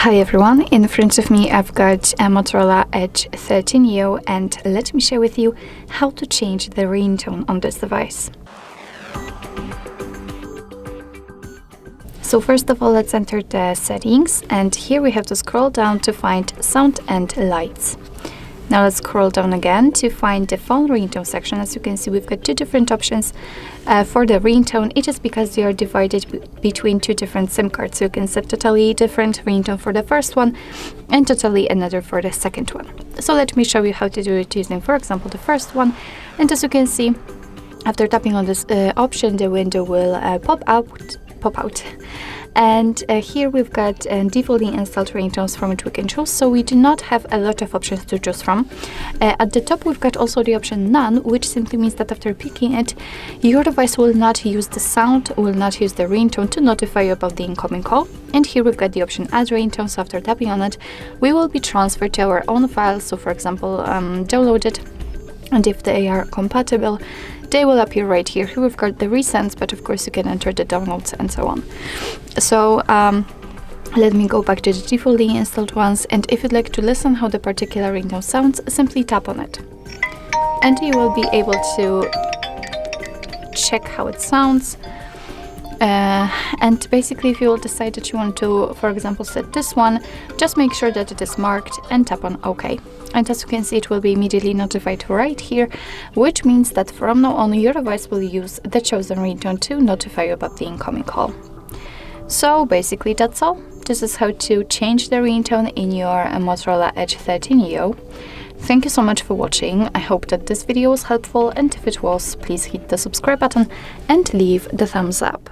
Hi everyone, in front of me I've got a Motorola Edge 13 and let me share with you how to change the ringtone on this device. So first of all, let's enter the settings, and here we have to scroll down to find sound and lights. Now let's scroll down again to find the phone ringtone section. As you can see, we've got two different options for the ringtone. It is because they are divided between two different SIM cards. So you can set totally different ringtone for the first one and totally another for the second one. So let me show you how to do it using, for example, the first one. And as you can see, after tapping on this option, the window will pop out. And here we've got defaultly installed ringtones from which we can choose, so we do not have a lot of options to choose from. At the top we've got also the option none, which simply means that after picking it, your device will not use the sound, will not use the ringtone to notify you about the incoming call. And here we've got the option add ringtone, so after tapping on it, we will be transferred to our own file. So for example, download it, and if they are compatible, they will appear right here. Here we've got the recents, but of course you can enter the downloads and so on. So let me go back to the defaultly installed ones, and if you'd like to listen how the particular ringtone sounds, simply tap on it. And you will be able to check how it sounds. And basically, if you will decide that you want to, for example, set this one, just make sure that it is marked and tap on OK. And as you can see, it will be immediately notified right here, which means that from now on your device will use the chosen ringtone to notify you about the incoming call. So basically that's all. This is how to change the ringtone in your Motorola Edge 13. Thank you so much for watching. I hope that this video was helpful, and if it was, please hit the subscribe button and leave the thumbs up.